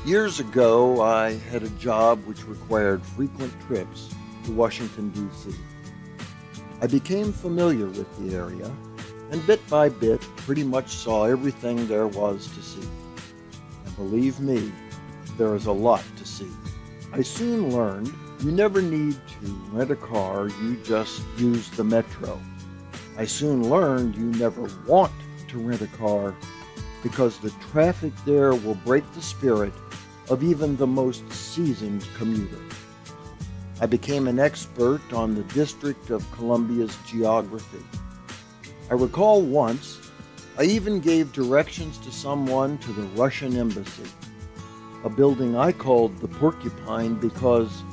Years ago, I had a job which required frequent trips to Washington, D.C. I became familiar with the area, and bit by bit pretty much saw everything there was to see. And believe me, there is a lot to see. I soon learned you never need to rent a car, you just use the metro. I soon learned you never want to rent a car because the traffic there will break the spirit of even the most seasoned commuter. I became an expert on the District of Columbia's geography. I recall once I even gave directions to someone to the Russian embassy, a building I called the Porcupine because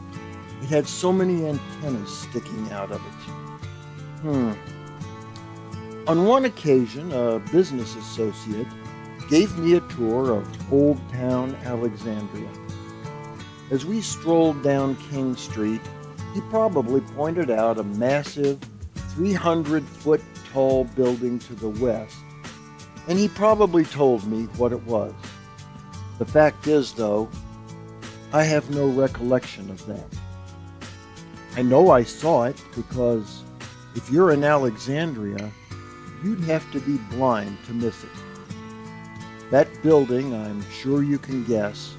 it had so many antennas sticking out of it. On one occasion, a business associate gave me a tour of Old Town Alexandria. As we strolled down King Street, he probably pointed out a massive 300-foot tall building to the west, and he probably told me what it was. The fact is, though, I have no recollection of that. I know I saw it because if you're in Alexandria, you'd have to be blind to miss it. That building, I'm sure you can guess,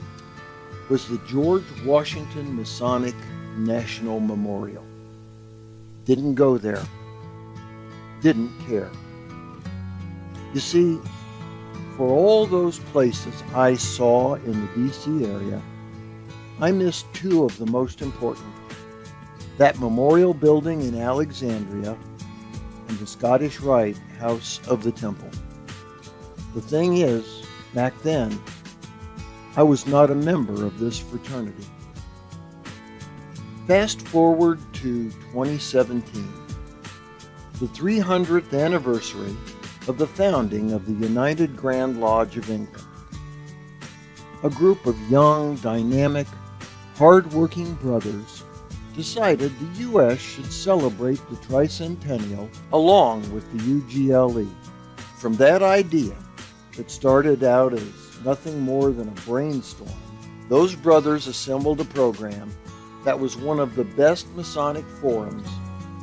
was the George Washington Masonic National Memorial. Didn't go there. Didn't care. You see, for all those places I saw in the D.C. area, I missed two of the most important. That memorial building in Alexandria and the Scottish Rite House of the Temple. The thing is, back then, I was not a member of this fraternity. Fast forward to 2017, the 300th anniversary of the founding of the United Grand Lodge of England. A group of young, dynamic, hard-working brothers decided the U.S. should celebrate the tricentennial along with the UGLE. From that idea, that started out as nothing more than a brainstorm, those brothers assembled a program that was one of the best Masonic forums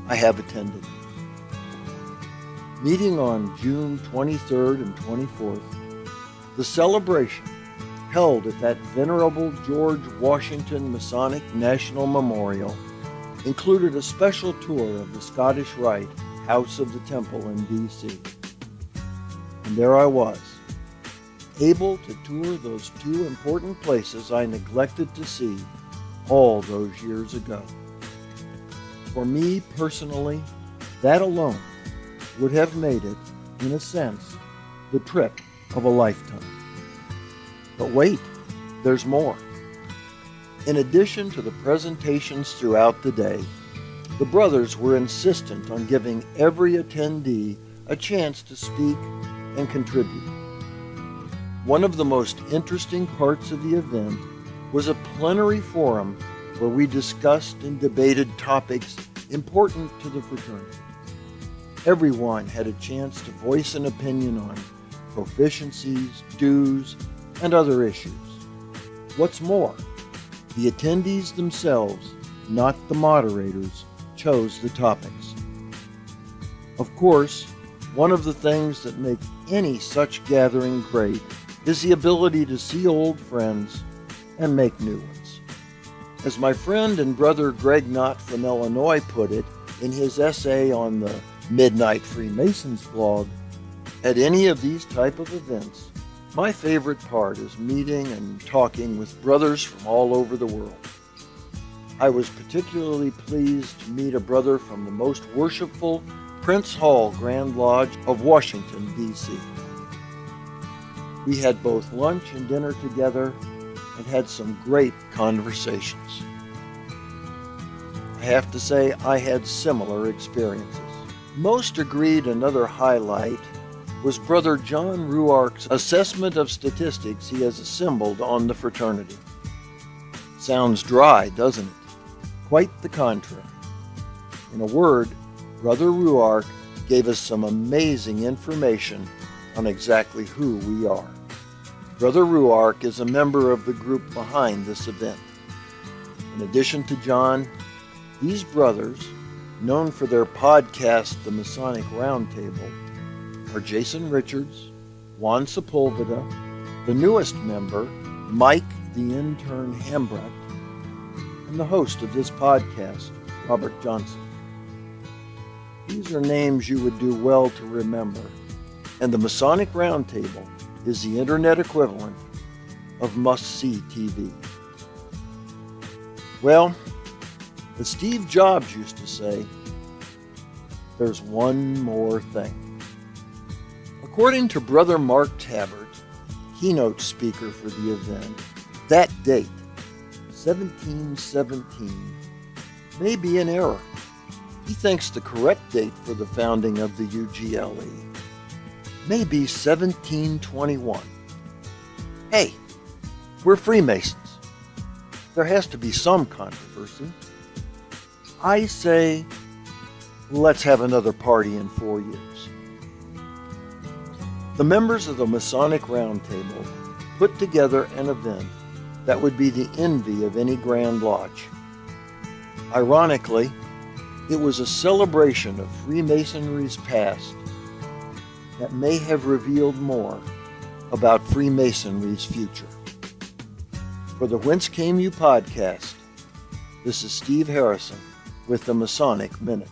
I have attended. Meeting on June 23rd and 24th, the celebration, held at that venerable George Washington Masonic National Memorial, included a special tour of the Scottish Rite House of the Temple in D.C. And there I was, able to tour those two important places I neglected to see all those years ago. For me personally, that alone would have made it, in a sense, the trip of a lifetime. But wait, there's more. In addition to the presentations throughout the day, the brothers were insistent on giving every attendee a chance to speak and contribute. One of the most interesting parts of the event was a plenary forum where we discussed and debated topics important to the fraternity. Everyone had a chance to voice an opinion on proficiencies, dues, and other issues. What's more, the attendees themselves, not the moderators, chose the topics. Of course, one of the things that make any such gathering great is the ability to see old friends and make new ones. As my friend and brother Greg Knott from Illinois put it in his essay on the Midnight Freemasons blog, at any of these type of events, my favorite part is meeting and talking with brothers from all over the world. I was particularly pleased to meet a brother from the most worshipful Prince Hall Grand Lodge of Washington, D.C. We had both lunch and dinner together and had some great conversations. I have to say I had similar experiences. Most agreed another highlight was Brother John Ruark's assessment of statistics he has assembled on the fraternity. Sounds dry, doesn't it? Quite the contrary. In a word, Brother Ruark gave us some amazing information on exactly who we are. Brother Ruark is a member of the group behind this event. In addition to John, these brothers, known for their podcast, The Masonic Roundtable, are Jason Richards, Juan Sepulveda, the newest member, Mike the Intern Hambrecht, and the host of this podcast, Robert Johnson. These are names you would do well to remember, and the Masonic Roundtable is the internet equivalent of must-see TV. Well, as Steve Jobs used to say, there's one more thing. According to Brother Mark Tabbert, keynote speaker for the event, that date, 1717, may be an error. He thinks the correct date for the founding of the UGLE may be 1721. Hey, we're Freemasons. There has to be some controversy. I say, let's have another party in 4 years. The members of the Masonic Roundtable put together an event that would be the envy of any Grand Lodge. Ironically, it was a celebration of Freemasonry's past that may have revealed more about Freemasonry's future. For the Whence Came You podcast, this is Steve Harrison with the Masonic Minute.